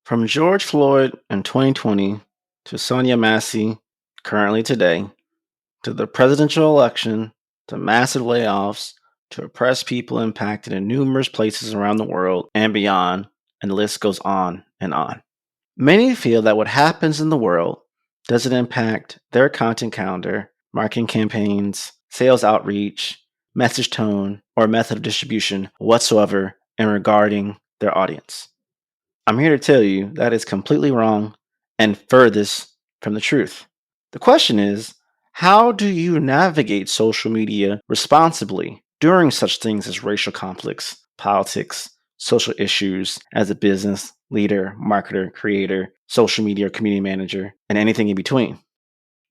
From George Floyd in 2020 to Sonya Massey currently today, to the presidential election, to massive layoffs, to oppressed people impacted in numerous places around the world and beyond, and the list goes on and on. Many feel that what happens in the world doesn't impact their content calendar, marketing campaigns, sales outreach, message tone, or method of distribution whatsoever in regarding their audience. I'm here to tell you that is completely wrong and furthest from the truth. The question is, how do you navigate social media responsibly during such things as racial conflicts, politics, social issues as a business leader, marketer, creator, social media community manager, and anything in between?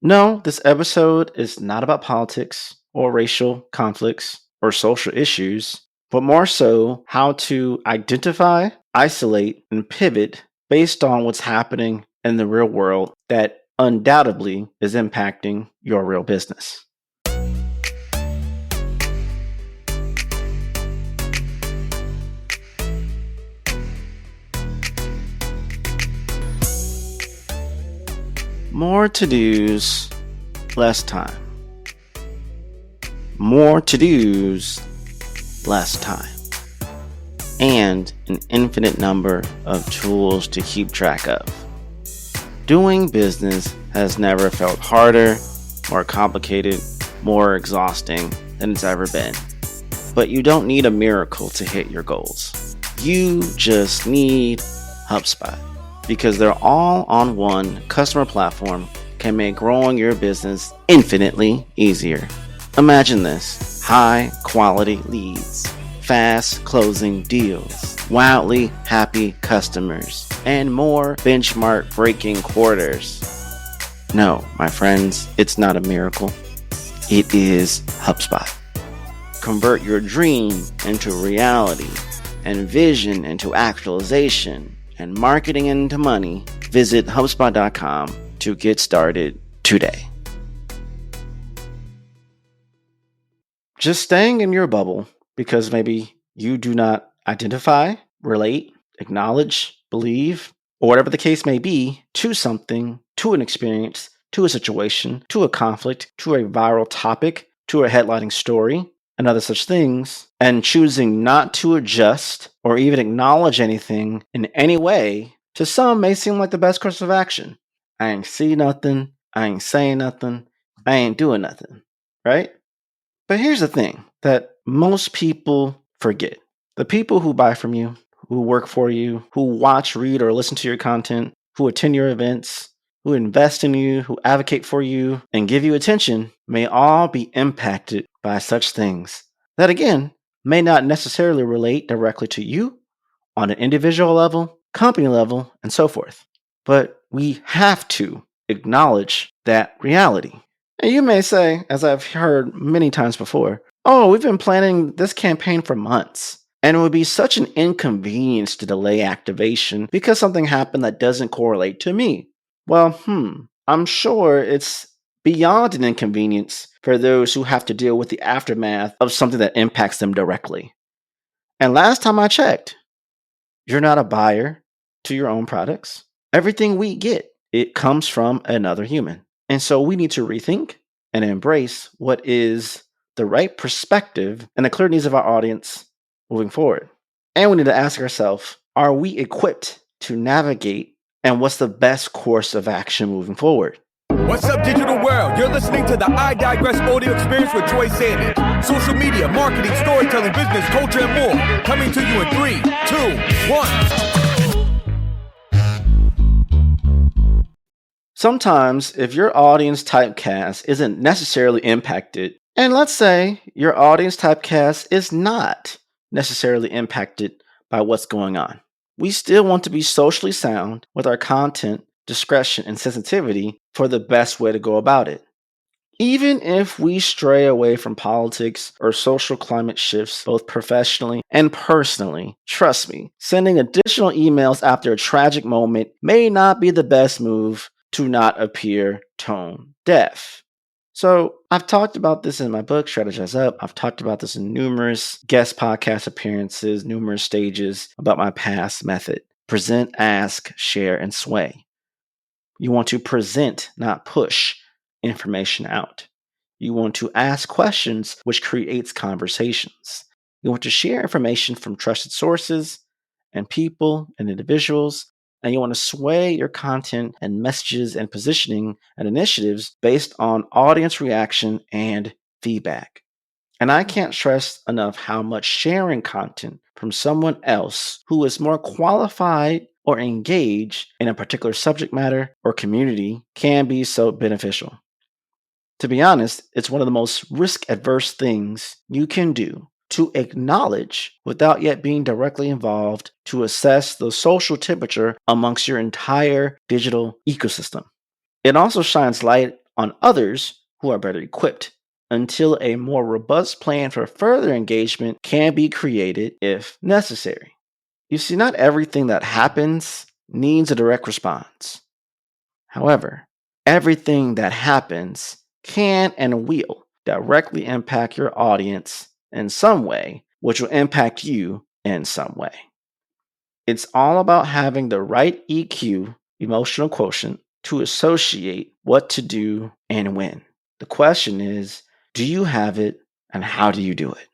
No, this episode is not about politics or racial conflicts or social issues, but more so how to identify, isolate, and pivot based on what's happening in the real world that undoubtedly is impacting your real business. More to dos, less time. More to dos, less time. And an infinite number of tools to keep track of. Doing business has never felt harder, more complicated, more exhausting than it's ever been. But you don't need a miracle to hit your goals. You just need HubSpot, because they're all on one customer platform can make growing your business infinitely easier. Imagine this: high quality leads, fast closing deals, wildly happy customers, and more benchmark breaking quarters. No, my friends, it's not a miracle. It is HubSpot. Convert your dream into reality and vision into actualization and marketing into money. Visit HubSpot.com to get started today. Just staying in your bubble because maybe you do not identify, relate, acknowledge, believe, or whatever the case may be, to something, to an experience, to a situation, to a conflict, to a viral topic, to a headlining story, and other such things, and choosing not to adjust or even acknowledge anything in any way, to some may seem like the best course of action. I ain't see nothing, I ain't saying nothing, I ain't doing nothing, right? But here's the thing that most people forget. The people who buy from you, who work for you, who watch, read, or listen to your content, who attend your events, who invest in you, who advocate for you, and give you attention may all be impacted by such things that, again, may not necessarily relate directly to you on an individual level, company level, and so forth. But we have to acknowledge that reality. And you may say, as I've heard many times before, oh, we've been planning this campaign for months, and it would be such an inconvenience to delay activation because something happened that doesn't correlate to me. Well, I'm sure it's beyond an inconvenience for those who have to deal with the aftermath of something that impacts them directly. And last time I checked, you're not a buyer to your own products. Everything we get, it comes from another human. And so we need to rethink and embrace what is the right perspective and the clear needs of our audience moving forward. And we need to ask ourselves, are we equipped to navigate, and what's the best course of action moving forward? What's up, digital world? You're listening to the I Digress audio experience with Joy Sandidge. Social media, marketing, storytelling, business, culture, and more. Coming to you in 3, 2, 1. Sometimes, if your audience typecast isn't necessarily impacted, and let's say your audience typecast is not necessarily impacted by what's going on, we still want to be socially sound with our content, discretion, and sensitivity for the best way to go about it. Even if we stray away from politics or social climate shifts, both professionally and personally, trust me, sending additional emails after a tragic moment may not be the best move to not appear tone deaf. So I've talked about this in my book, Strategize Up. I've talked about this in numerous guest podcast appearances, numerous stages about my past method. Present, ask, share, and sway. You want to present, not push information out. You want to ask questions, which creates conversations. You want to share information from trusted sources and people and individuals. And you want to sway your content and messages and positioning and initiatives based on audience reaction and feedback. And I can't stress enough how much sharing content from someone else who is more qualified or engaged in a particular subject matter or community can be so beneficial. To be honest, it's one of the most risk adverse things you can do to acknowledge without yet being directly involved to assess the social temperature amongst your entire digital ecosystem. It also shines light on others who are better equipped until a more robust plan for further engagement can be created if necessary. You see, not everything that happens needs a direct response. However, everything that happens can and will directly impact your audience in some way, which will impact you in some way. It's all about having the right EQ, emotional quotient, to associate what to do and when. The question is, do you have it and how do you do it?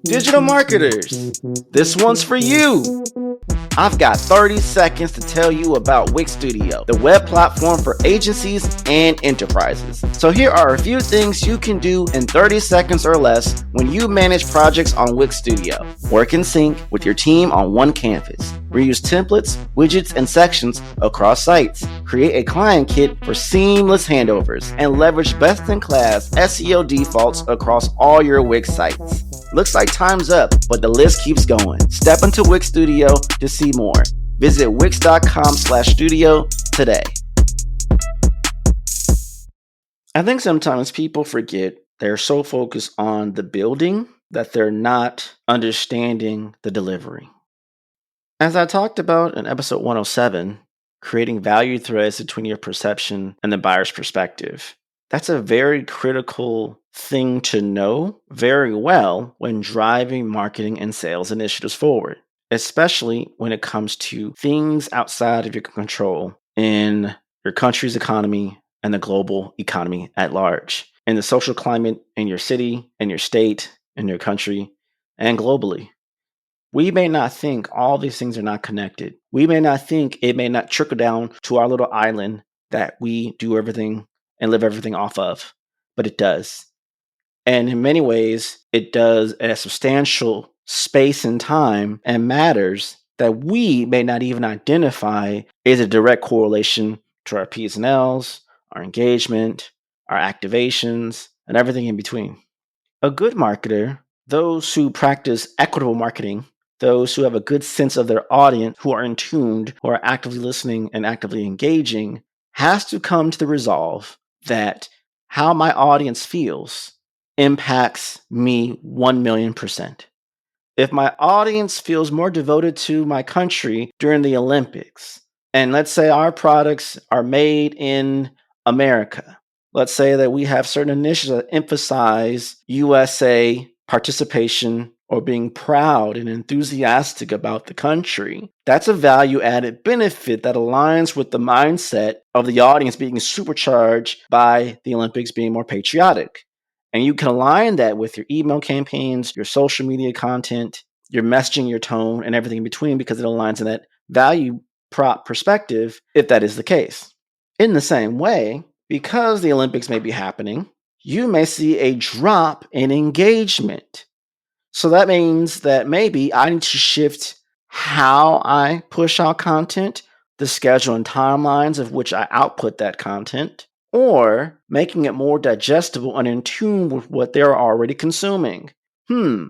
Digital marketers, this one's for you. I've got 30 seconds to tell you about Wix Studio, the web platform for agencies and enterprises. So here are a few things you can do in 30 seconds or less when you manage projects on Wix Studio. Work in sync with your team on one canvas. Reuse templates, widgets, and sections across sites. Create a client kit for seamless handovers and leverage best-in-class SEO defaults across all your Wix sites. Looks like time's up, but the list keeps going. Step into Wix Studio to see more. Visit wix.com/studio today. I think sometimes people forget they're so focused on the building that they're not understanding the delivery. As I talked about in episode 107, creating value threads between your perception and the buyer's perspective. That's a very critical thing to know very well when driving marketing and sales initiatives forward, especially when it comes to things outside of your control in your country's economy and the global economy at large, in the social climate in your city, in your state, in your country, and globally. We may not think all these things are not connected. We may not think it may not trickle down to our little island that we do everything and live everything off of, but it does. And in many ways, it does at a substantial space and time and matters that we may not even identify is a direct correlation to our P's and L's, our engagement, our activations, and everything in between. A good marketer, those who practice equitable marketing, those who have a good sense of their audience, who are in tuned, who are actively listening and actively engaging, has to come to the resolve that how my audience feels impacts me 1,000,000%. If my audience feels more devoted to my country during the Olympics, and let's say our products are made in America, let's say that we have certain initiatives that emphasize USA participation or being proud and enthusiastic about the country, that's a value added benefit that aligns with the mindset of the audience being supercharged by the Olympics being more patriotic. And you can align that with your email campaigns, your social media content, your messaging, your tone, and everything in between because it aligns in that value prop perspective if that is the case. In the same way, because the Olympics may be happening, you may see a drop in engagement. So that means that maybe I need to shift how I push out content, the schedule and timelines of which I output that content, or making it more digestible and in tune with what they're already consuming.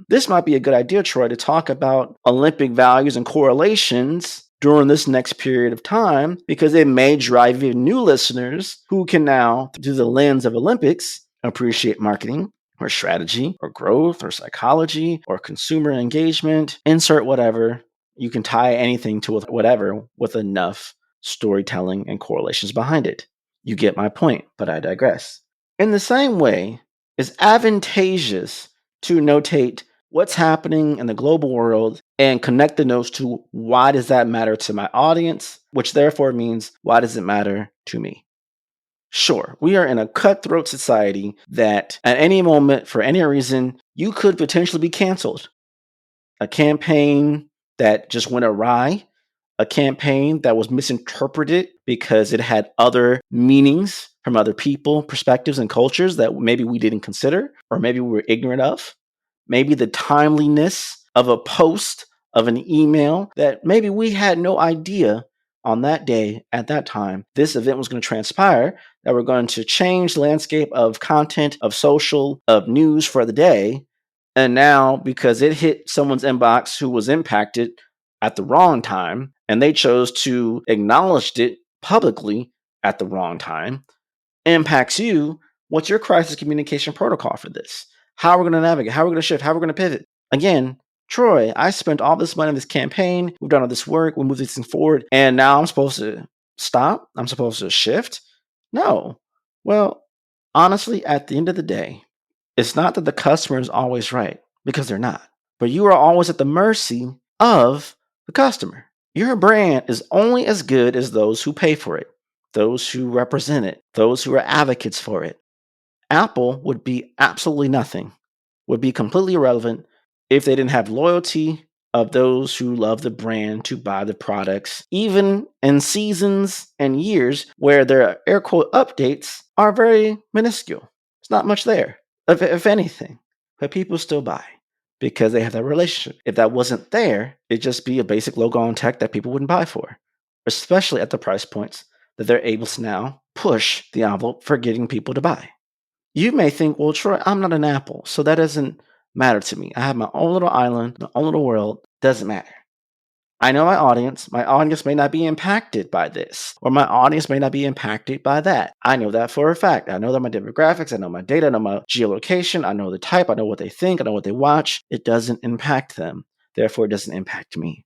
This might be a good idea, Troy, to talk about Olympic values and correlations during this next period of time, because it may drive in new listeners who can now, through the lens of Olympics, appreciate marketing or strategy or growth or psychology or consumer engagement, insert whatever. You can tie anything to whatever with enough storytelling and correlations behind it. You get my point, but I digress. In the same way, it's advantageous to notate what's happening in the global world and connect the notes to why does that matter to my audience, which therefore means why does it matter to me? Sure, we are in a cutthroat society that at any moment, for any reason, you could potentially be canceled. A campaign that just went awry, a campaign that was misinterpreted because it had other meanings from other people, perspectives, and cultures that maybe we didn't consider, or maybe we were ignorant of. Maybe the timeliness of a post, of an email that maybe we had no idea on that day, at that time, this event was going to transpire, that we're going to change the landscape of content, of social, of news for the day. And now, because it hit someone's inbox who was impacted at the wrong time, and they chose to acknowledge it publicly at the wrong time, impacts you, what's your crisis communication protocol for this? How are we going to navigate? How are we going to shift? How are we going to pivot? Again, Troy, I spent all this money on this campaign. We've done all this work. We moved this thing forward. And now I'm supposed to stop? I'm supposed to shift? No. Well, honestly, at the end of the day, it's not that the customer is always right, because they're not. But you are always at the mercy of the customer. Your brand is only as good as those who pay for it, those who represent it, those who are advocates for it. Apple would be absolutely nothing, would be completely irrelevant if they didn't have loyalty of those who love the brand to buy the products, even in seasons and years where their air quote updates are very minuscule. There's not much there, if anything, but people still buy because they have that relationship. If that wasn't there, it'd just be a basic logo on tech that people wouldn't buy for, especially at the price points that they're able to now push the envelope for getting people to buy. You may think, well, Troy, I'm not an Apple, so that doesn't matter to me. I have my own little island, my own little world. Doesn't matter. I know my audience. My audience may not be impacted by this, or my audience may not be impacted by that. I know that for a fact. I know that my demographics, I know my data, I know my geolocation, I know the type, I know what they think, I know what they watch. It doesn't impact them. Therefore, it doesn't impact me.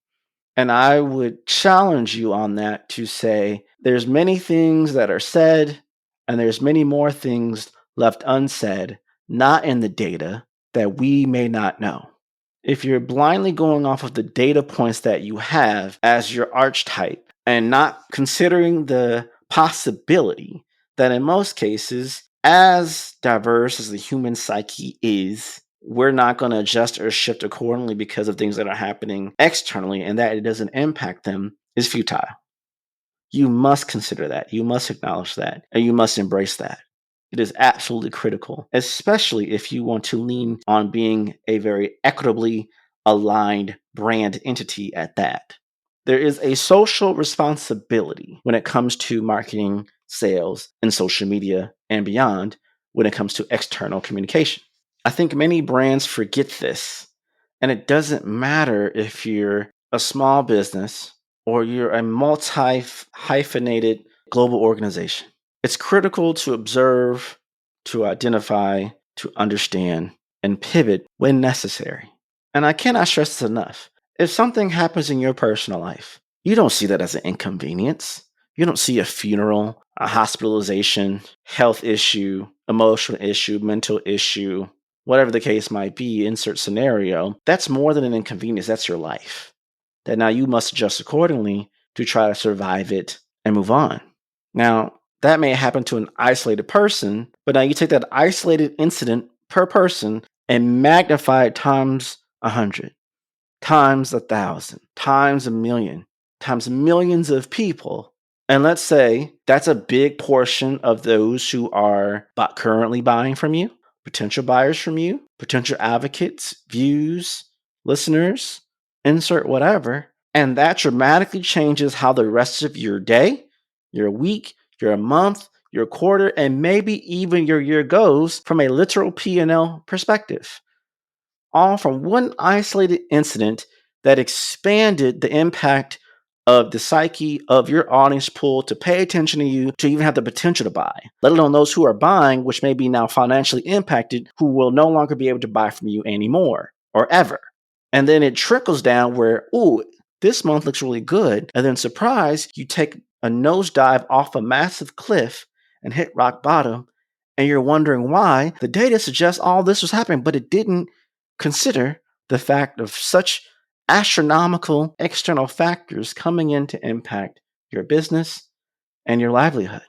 And I would challenge you on that to say there's many things that are said, and there's many more things left unsaid, not in the data, that we may not know. If you're blindly going off of the data points that you have as your archetype and not considering the possibility that in most cases, as diverse as the human psyche is, we're not going to adjust or shift accordingly because of things that are happening externally and that it doesn't impact them is futile. You must consider that. You must acknowledge that. And you must embrace that. It is absolutely critical, especially if you want to lean on being a very equitably aligned brand entity at that. There is a social responsibility when it comes to marketing, sales, and social media and beyond when it comes to external communication. I think many brands forget this, and it doesn't matter if you're a small business or you're a multi-hyphenated global organization. It's critical to observe, to identify, to understand, and pivot when necessary. And I cannot stress this enough. If something happens in your personal life, you don't see that as an inconvenience. You don't see a funeral, a hospitalization, health issue, emotional issue, mental issue, whatever the case might be, insert scenario. That's more than an inconvenience. That's your life. That now you must adjust accordingly to try to survive it and move on. Now, that may happen to an isolated person, but now you take that isolated incident per person and magnify it times 100, times 1,000, times 1,000,000, times millions of people. And let's say that's a big portion of those who are currently buying from you, potential buyers from you, potential advocates, views, listeners, insert whatever. And that dramatically changes how the rest of your day, your week, your month, your quarter, and maybe even your year goes from a literal P&L perspective. All from one isolated incident that expanded the impact of the psyche of your audience pool to pay attention to you, to even have the potential to buy, let alone those who are buying, which may be now financially impacted, who will no longer be able to buy from you anymore or ever. And then it trickles down where, ooh, this month looks really good. And then surprise, you take a nosedive off a massive cliff and hit rock bottom. And you're wondering why the data suggests all this was happening, but it didn't consider the fact of such astronomical external factors coming in to impact your business and your livelihood.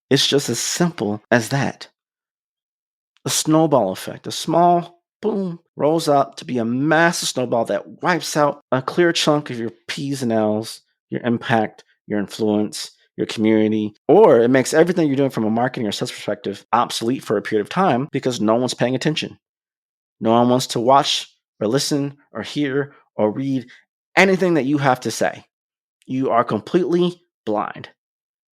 It's just as simple as that. A snowball effect, a small boom rolls up to be a massive snowball that wipes out a clear chunk of your P's and L's, your impact, your influence, your community, or it makes everything you're doing from a marketing or sales perspective obsolete for a period of time because no one's paying attention. No one wants to watch or listen or hear or read anything that you have to say. You are completely blind.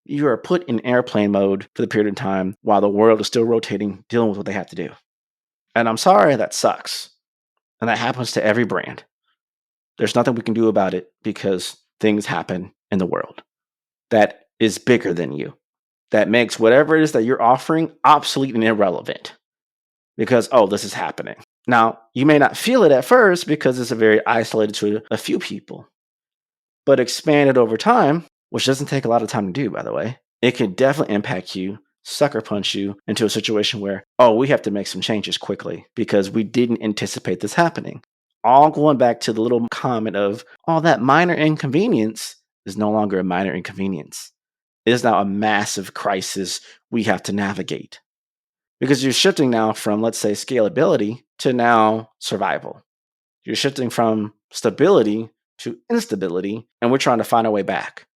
You are put in airplane mode for the period of time while the world is still rotating, dealing with what they have to do. And I'm sorry, that sucks. And that happens to every brand. There's nothing we can do about it because things happen in the world that is bigger than you, that makes whatever it is that you're offering obsolete and irrelevant because, oh, this is happening. Now, you may not feel it at first because it's a very isolated to a few people, but expanded over time, which doesn't take a lot of time to do, by the way, it can definitely impact you, sucker punch you into a situation where, oh, we have to make some changes quickly because we didn't anticipate this happening. All going back to the little comment of, oh, that minor inconvenience is no longer a minor inconvenience. It is now a massive crisis we have to navigate. Because you're shifting now from, let's say, scalability to now survival. You're shifting from stability to instability, and we're trying to find our way back.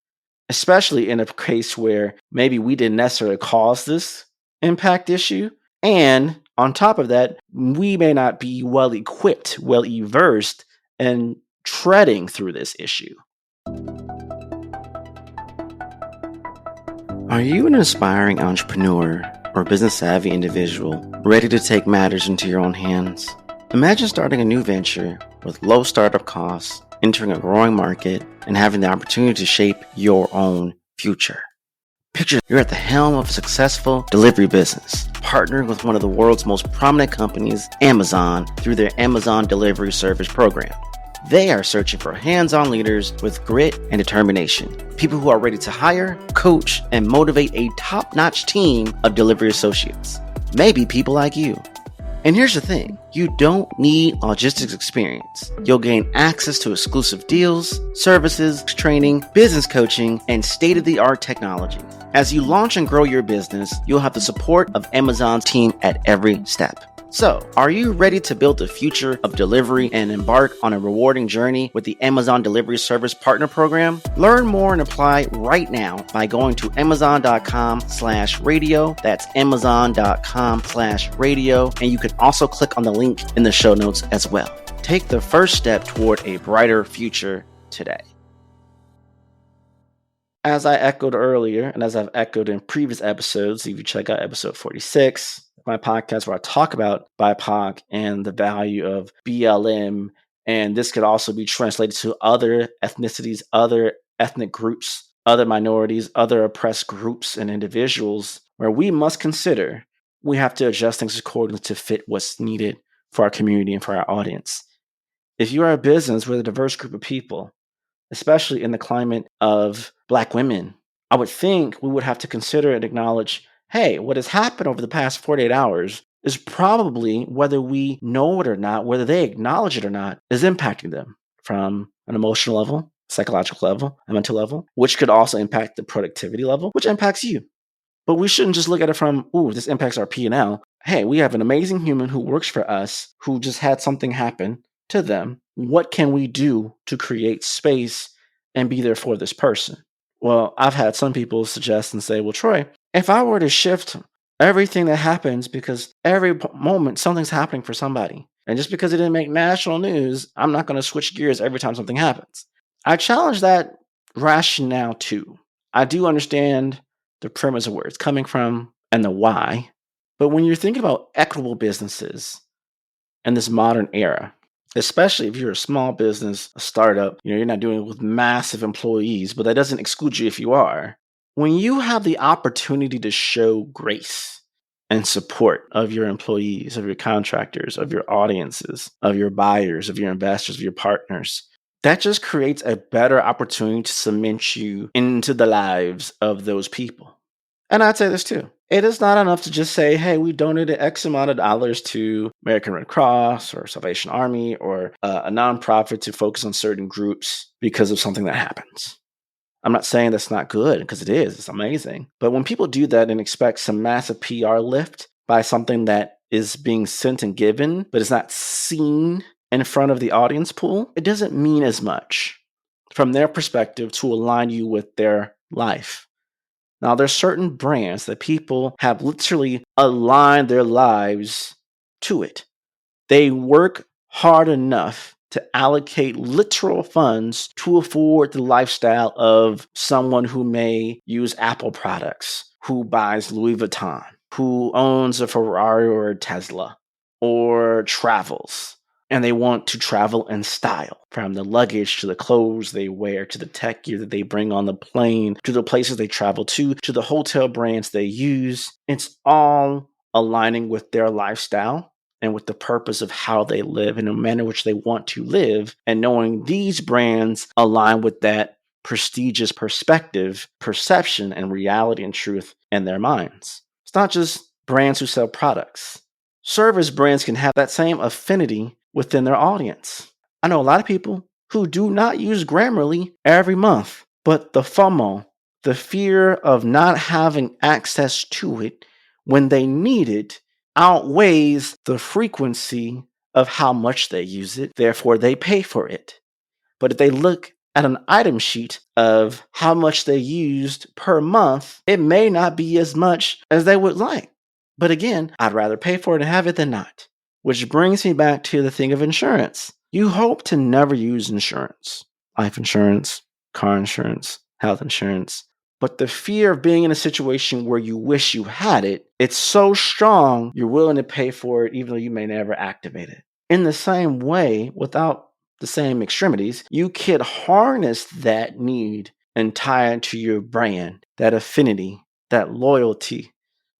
Especially in a case where maybe we didn't necessarily cause this impact issue. And on top of that, we may not be well equipped, well versed in treading through this issue. Are you an aspiring entrepreneur or business savvy individual ready to take matters into your own hands? Imagine starting a new venture with low startup costs, entering a growing market, and having the opportunity to shape your own future. Picture you're at the helm of a successful delivery business, partnering with one of the world's most prominent companies, Amazon, through their Amazon Delivery Service program. They are searching for hands-on leaders with grit and determination, people who are ready to hire, coach, and motivate a top-notch team of delivery associates. Maybe people like you. And here's the thing, you don't need logistics experience. You'll gain access to exclusive deals, services, training, business coaching, and state-of-the-art technology. As you launch and grow your business, you'll have the support of Amazon's team at every step. So, are you ready to build the future of delivery and embark on a rewarding journey with the Amazon Delivery Service Partner Program? Learn more and apply right now by going to amazon.com/radio. That's amazon.com/radio. And you can also click on the link in the show notes as well. Take the first step toward a brighter future today. As I echoed earlier, and as I've echoed in previous episodes, if you check out episode 46, my podcast where I talk about BIPOC and the value of BLM, and this could also be translated to other ethnicities, other ethnic groups, other minorities, other oppressed groups and individuals, where we must consider we have to adjust things accordingly to fit what's needed for our community and for our audience. If you are a business with a diverse group of people, especially in the climate of Black women, I would think we would have to consider and acknowledge, hey, what has happened over the past 48 hours is probably, whether we know it or not, whether they acknowledge it or not, is impacting them from an emotional level, psychological level, a mental level, which could also impact the productivity level, which impacts you. But we shouldn't just look at it from, ooh, this impacts our P&L. Hey, we have an amazing human who works for us, who just had something happen to them. What can we do to create space and be there for this person? Well, I've had some people suggest and say, well, Troy, if I were to shift everything that happens because every moment something's happening for somebody, and just because it didn't make national news, I'm not going to switch gears every time something happens. I challenge that rationale too. I do understand the premise of where it's coming from and the why, but when you're thinking about equitable businesses in this modern era, especially if you're a small business, a startup, you're not doing it with massive employees, but that doesn't exclude you if you are. When you have the opportunity to show grace and support of your employees, of your contractors, of your audiences, of your buyers, of your investors, of your partners, that just creates a better opportunity to cement you into the lives of those people. And I'd say this too. It is not enough to just say, hey, we donated X amount of dollars to American Red Cross or Salvation Army or a nonprofit to focus on certain groups because of something that happens. I'm not saying that's not good, because it is. It's amazing. But when people do that and expect some massive PR lift by something that is being sent and given, but is not seen in front of the audience pool, it doesn't mean as much from their perspective to align you with their life. Now, there's certain brands that people have literally aligned their lives to it. They work hard enough to allocate literal funds to afford the lifestyle of someone who may use Apple products, who buys Louis Vuitton, who owns a Ferrari or a Tesla, or travels. And they want to travel in style, from the luggage to the clothes they wear, to the tech gear that they bring on the plane, to the places they travel to the hotel brands they use. It's all aligning with their lifestyle and with the purpose of how they live in a manner which they want to live, and knowing these brands align with that prestigious perspective, perception, and reality and truth in their minds. It's not just brands who sell products. Service brands can have that same affinity within their audience. I know a lot of people who do not use Grammarly every month, but the FOMO, the fear of not having access to it when they need it, outweighs the frequency of how much they use it, therefore they pay for it. But if they look at an item sheet of how much they used per month, it may not be as much as they would like. But again, I'd rather pay for it and have it than not. Which brings me back to the thing of insurance. You hope to never use insurance. Life insurance, car insurance, health insurance. But the fear of being in a situation where you wish you had it, it's so strong, you're willing to pay for it even though you may never activate it. In the same way, without the same extremities, you could harness that need and tie it to your brand, that affinity, that loyalty,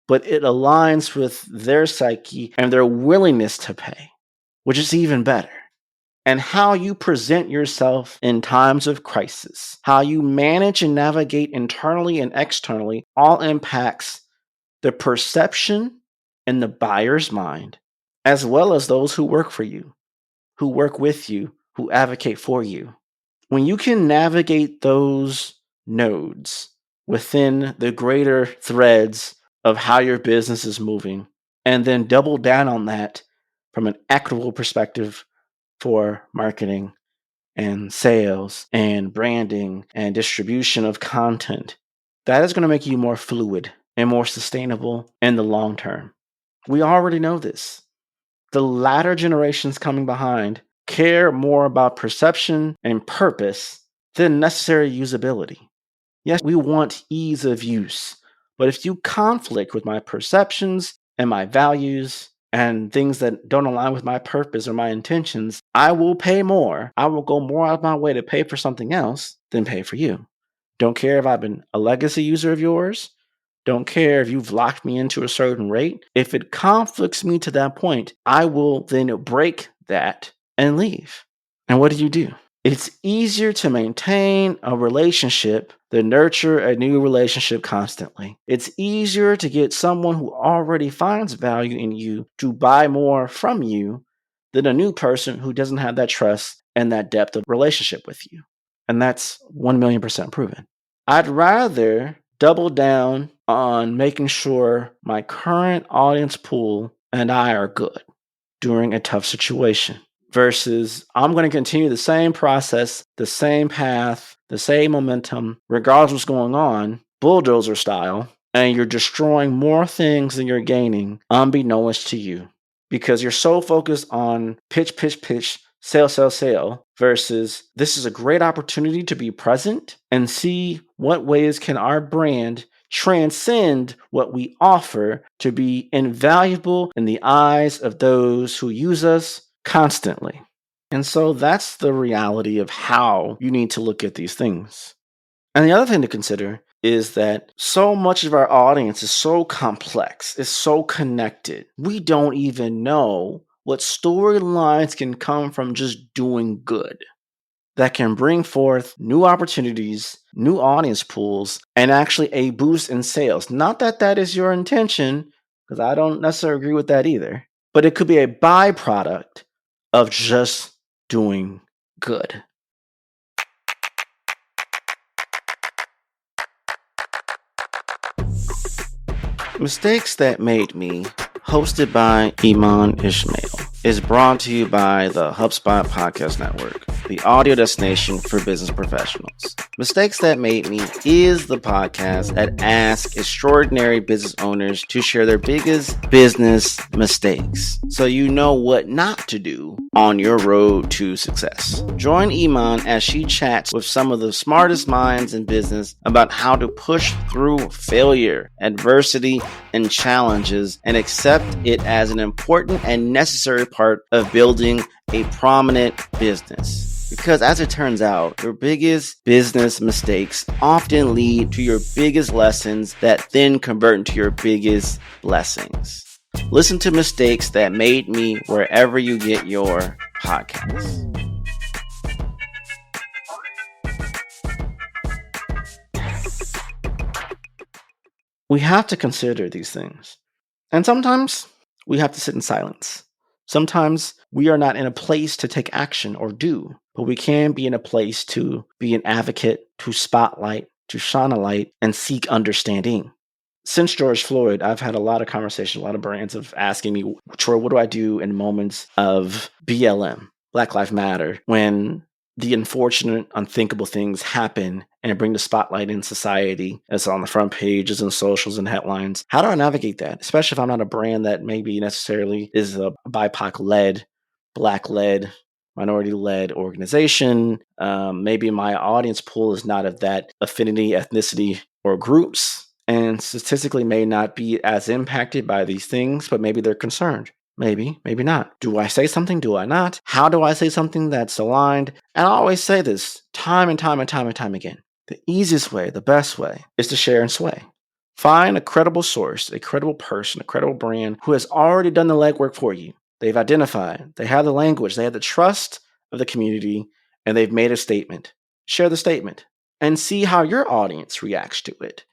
but it aligns with their psyche and their willingness to pay, which is even better. And how you present yourself in times of crisis, how you manage and navigate internally and externally, all impacts the perception in the buyer's mind, as well as those who work for you, who work with you, who advocate for you. When you can navigate those nodes within the greater threads of how your business is moving, and then double down on that from an equitable perspective for marketing and sales and branding and distribution of content, that is going to make you more fluid and more sustainable in the long term. We already know this. The latter generations coming behind care more about perception and purpose than necessary usability. Yes, we want ease of use, but if you conflict with my perceptions and my values and things that don't align with my purpose or my intentions, I will pay more. I will go more out of my way to pay for something else than pay for you. Don't care if I've been a legacy user of yours. Don't care if you've locked me into a certain rate. If it conflicts me to that point, I will then break that and leave. And what do? It's easier to maintain a relationship than nurture a new relationship constantly. It's easier to get someone who already finds value in you to buy more from you than a new person who doesn't have that trust and that depth of relationship with you. And that's 1,000,000% proven. I'd rather double down on making sure my current audience pool and I are good during a tough situation versus I'm going to continue the same process, the same path, the same momentum, regardless of what's going on, bulldozer style, and you're destroying more things than you're gaining, unbeknownst to you, because you're so focused on pitch, sale, versus this is a great opportunity to be present and see what ways can our brand transcend what we offer to be invaluable in the eyes of those who use us constantly. And so that's the reality of how you need to look at these things. And the other thing to consider is that so much of our audience is so complex, is so connected. We don't even know what storylines can come from just doing good. that can bring forth new opportunities, new audience pools, and actually a boost in sales. Not that that is your intention, because I don't necessarily agree with that either, but it could be a byproduct of just doing good. Mistakes That Made Me, hosted by Iman Ishmael, is brought to you by the HubSpot Podcast Network, the audio destination for business professionals. Mistakes That Made Me is the podcast that asks extraordinary business owners to share their biggest business mistakes so you know what not to do on your road to success. Join Iman as she chats with some of the smartest minds in business about how to push through failure, adversity, and challenges and accept it as an important and necessary part of building a prominent business. Because as it turns out, your biggest business mistakes often lead to your biggest lessons that then convert into your biggest blessings. Listen to Mistakes That Made Me wherever you get your podcasts. We have to consider these things. And sometimes we have to sit in silence. Sometimes we are not in a place to take action or do, but we can be in a place to be an advocate, to spotlight, to shine a light, and seek understanding. Since George Floyd, I've had a lot of conversations, a lot of brands of asking me, Troy, what do I do in moments of BLM, Black Lives Matter, when the unfortunate, unthinkable things happen and bring the spotlight in society as on the front pages and socials and headlines? How do I navigate that? Especially if I'm not a brand that maybe necessarily is a BIPOC-led, Black-led, minority-led organization. Maybe my audience pool is not of that affinity, ethnicity, or groups, and statistically may not be as impacted by these things, but maybe they're concerned. Maybe, maybe not. Do I say something? Do I not? How do I say something that's aligned? And I always say this time and time and time and time again. The easiest way, the best way, is to share and sway. Find a credible source, a credible person, a credible brand who has already done the legwork for you. They've identified, they have the language, they have the trust of the community, and they've made a statement. Share the statement and see how your audience reacts to it.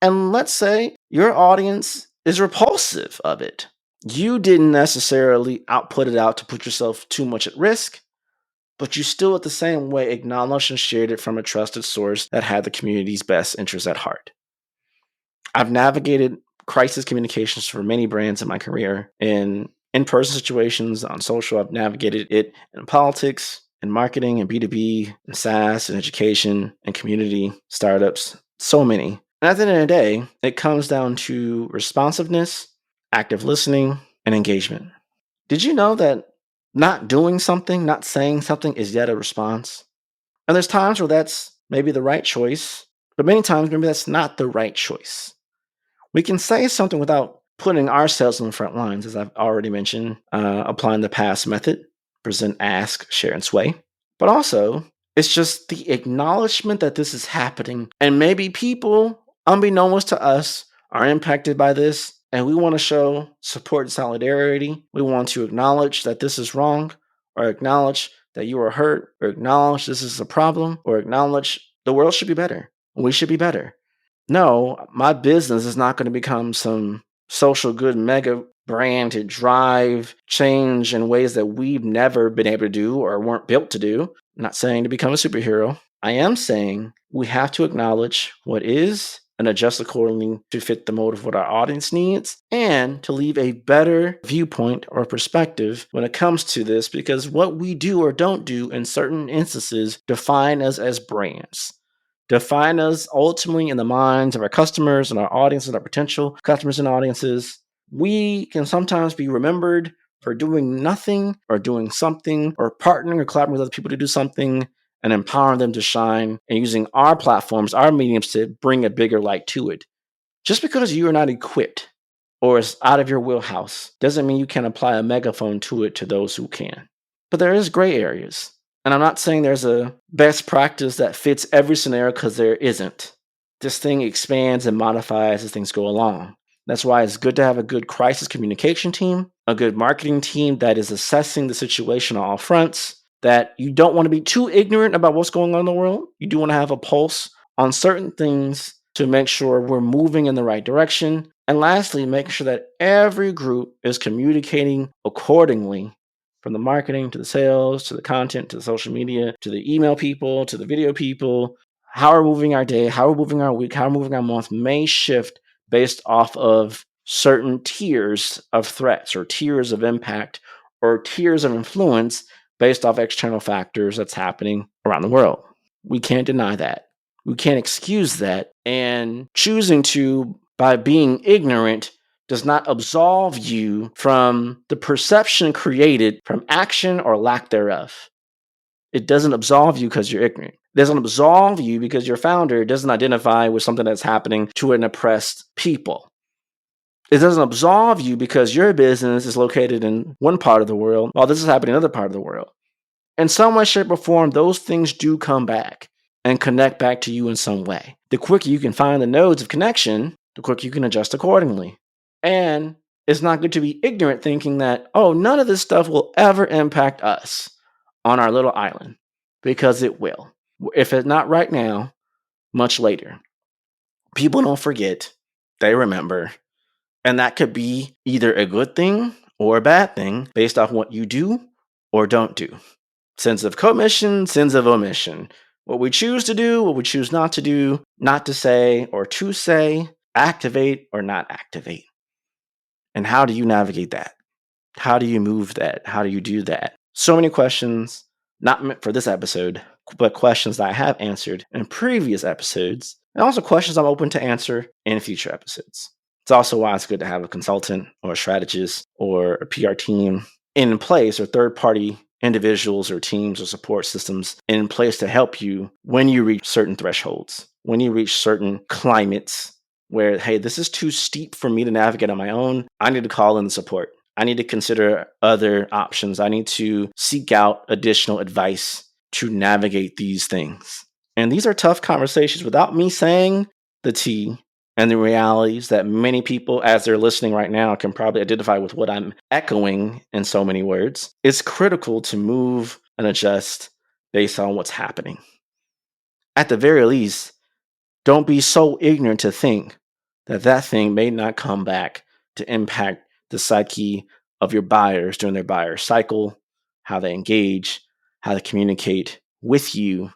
And let's say your audience is repulsive of it. You didn't necessarily output it out to put yourself too much at risk, but you still at the same way acknowledged and shared it from a trusted source that had the community's best interests at heart. I've navigated crisis communications for many brands in my career. In-person situations, on social, I've navigated it in politics, in marketing, and B2B, and SaaS, and education, and community, startups, so many. And at the end of the day, it comes down to responsiveness, active listening, and engagement. Did you know that not doing something, not saying something is yet a response? And there's times where that's maybe the right choice, but many times maybe that's not the right choice. We can say something without putting ourselves on the front lines, as I've already mentioned, applying the PASS method, present, ask, share, and sway. But also, it's just the acknowledgement that this is happening, and maybe people, unbeknownst to us, are impacted by this, and we want to show support and solidarity. We want to acknowledge that this is wrong, or acknowledge that you are hurt, or acknowledge this is a problem, or acknowledge the world should be better. We should be better. No, my business is not going to become some social good mega brand to drive change in ways that we've never been able to do or weren't built to do. I'm not saying to become a superhero. I am saying we have to acknowledge what is and adjust accordingly to fit the mode of what our audience needs and to leave a better viewpoint or perspective when it comes to this, because what we do or don't do in certain instances define us as brands. Define us ultimately in the minds of our customers and our audiences, our potential customers and audiences. We can sometimes be remembered for doing nothing or doing something or partnering or collaborating with other people to do something and empowering them to shine and using our platforms, our mediums to bring a bigger light to it. Just because you are not equipped or is out of your wheelhouse doesn't mean you can apply a megaphone to it to those who can. But there is gray areas. And I'm not saying there's a best practice that fits every scenario, because there isn't. This thing expands and modifies as things go along. That's why it's good to have a good crisis communication team, a good marketing team that is assessing the situation on all fronts, that you don't want to be too ignorant about what's going on in the world. You do want to have a pulse on certain things to make sure we're moving in the right direction. And lastly, making sure that every group is communicating accordingly, from the marketing to the sales to the content to the social media to the email people to the video people. How we're moving our day, how we're moving our week, how we're moving our month may shift based off of certain tiers of threats or tiers of impact or tiers of influence based off external factors that's happening around the world. We can't deny that. We can't excuse that. And choosing to, by being ignorant, does not absolve you from the perception created from action or lack thereof. It doesn't absolve you because you're ignorant. It doesn't absolve you because your founder doesn't identify with something that's happening to an oppressed people. It doesn't absolve you because your business is located in one part of the world while this is happening in another part of the world. In some way, shape, or form, those things do come back and connect back to you in some way. The quicker you can find the nodes of connection, the quicker you can adjust accordingly. And it's not good to be ignorant thinking that, oh, none of this stuff will ever impact us on our little island, because it will. If it's not right now, much later. People don't forget, they remember. And that could be either a good thing or a bad thing based off what you do or don't do. Sins of commission, sins of omission. What we choose to do, what we choose not to do, not to say or to say, activate or not activate. And how do you navigate that? How do you move that? How do you do that? So many questions, not meant for this episode, but questions that I have answered in previous episodes, and also questions I'm open to answer in future episodes. It's also why it's good to have a consultant or a strategist or a PR team in place, or third-party individuals or teams or support systems in place to help you when you reach certain thresholds, when you reach certain climates where, hey, this is too steep for me to navigate on my own. I need to call in support. I need to consider other options. I need to seek out additional advice to navigate these things. And these are tough conversations without me saying the T and the realities that many people, as they're listening right now, can probably identify with what I'm echoing in so many words. It's critical to move and adjust based on what's happening. At the very least, don't be so ignorant to think that that thing may not come back to impact the psyche of your buyers during their buyer cycle, how they engage, how they communicate with you.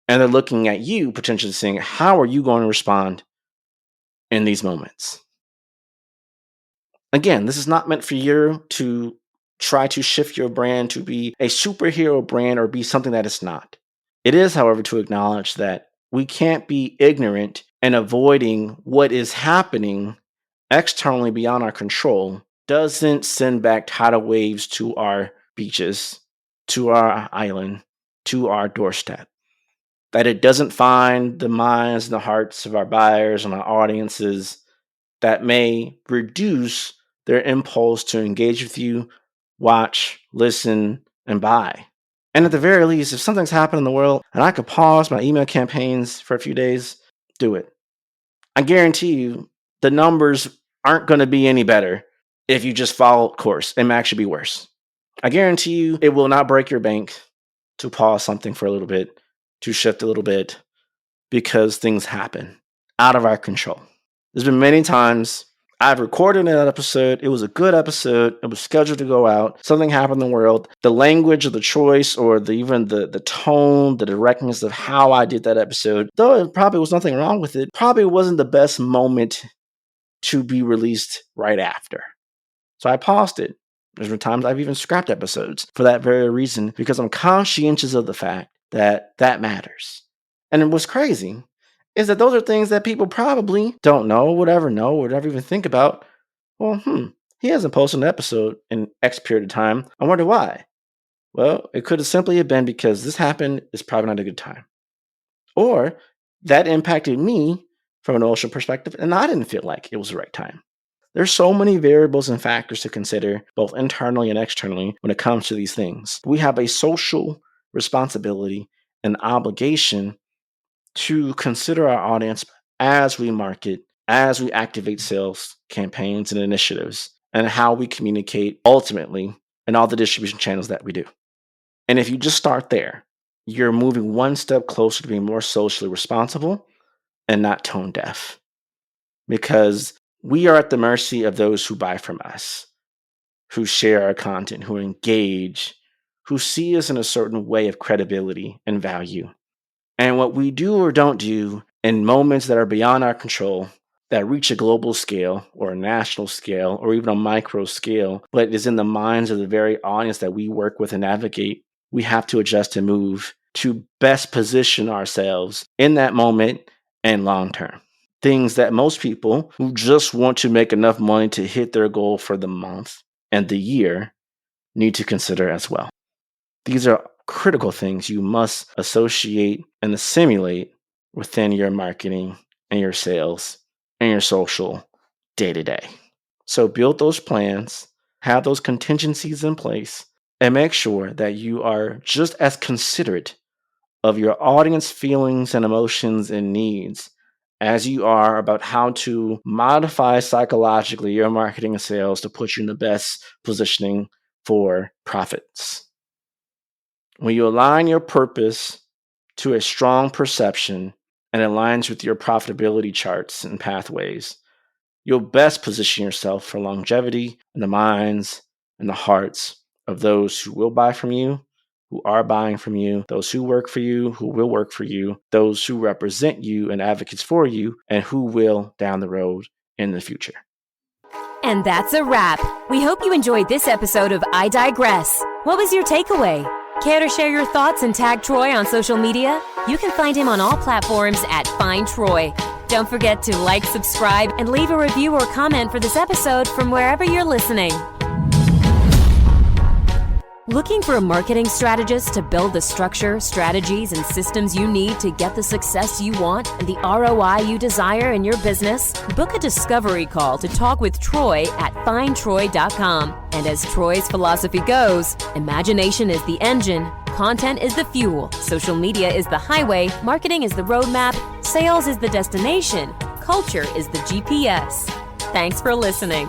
And they're looking at you, potentially saying, how are you going to respond in these moments? Again, this is not meant for you to try to shift your brand to be a superhero brand or be something that it's not. It is, however, to acknowledge that we can't be ignorant and avoiding what is happening externally beyond our control doesn't send back tidal waves to our beaches, to our island, to our doorstep. That it doesn't find the minds and the hearts of our buyers and our audiences that may reduce their impulse to engage with you, watch, listen, and buy. And at the very least, if something's happened in the world and I could pause my email campaigns for a few days, do it. I guarantee you the numbers aren't going to be any better if you just follow course. It may actually be worse. I guarantee you it will not break your bank to pause something for a little bit, to shift a little bit, because things happen out of our control. There's been many times I've recorded an episode. It was a good episode. It was scheduled to go out. Something happened in the world. The language of the choice or even the tone, the directness of how I did that episode, though it probably was nothing wrong with it, probably wasn't the best moment to be released right after. So I paused it. There's been times I've even scrapped episodes for that very reason, because I'm conscientious of the fact that that matters. And what's crazy is that those are things that people probably don't know, would ever even think about. Well, he hasn't posted an episode in X period of time. I wonder why. Well, it could have simply been because this happened, is probably not a good time. Or that impacted me from an emotional perspective, and I didn't feel like it was the right time. There's so many variables and factors to consider, both internally and externally, when it comes to these things. We have a social responsibility and obligation to consider our audience as we market, as we activate sales campaigns and initiatives, and how we communicate ultimately in all the distribution channels that we do. And if you just start there, you're moving one step closer to being more socially responsible and not tone deaf. Because we are at the mercy of those who buy from us, who share our content, who engage, who see us in a certain way of credibility and value. And what we do or don't do in moments that are beyond our control, that reach a global scale or a national scale or even a micro scale, but is in the minds of the very audience that we work with and navigate, we have to adjust and move to best position ourselves in that moment and long term. Things that most people who just want to make enough money to hit their goal for the month and the year need to consider as well. These are critical things you must associate and assimilate within your marketing and your sales and your social day to day. So build those plans, have those contingencies in place, and make sure that you are just as considerate of your audience feelings and emotions and needs as you are about how to modify psychologically your marketing and sales to put you in the best positioning for profits. When you align your purpose to a strong perception and aligns with your profitability charts and pathways, you'll best position yourself for longevity in the minds and the hearts of those who will buy from you, who are buying from you, those who work for you, who will work for you, those who represent you and advocates for you, and who will down the road in the future. And that's a wrap. We hope you enjoyed this episode of I Digress. What was your takeaway? Care to share your thoughts and tag Troy on social media? You can find him on all platforms at Find Troy. Don't forget to like, subscribe, and leave a review or comment for this episode from wherever you're listening. Looking for a marketing strategist to build the structure, strategies, and systems you need to get the success you want and the ROI you desire in your business? Book a discovery call to talk with Troy at findtroy.com. And as Troy's philosophy goes, imagination is the engine, content is the fuel, social media is the highway, marketing is the roadmap, sales is the destination, culture is the GPS. Thanks for listening.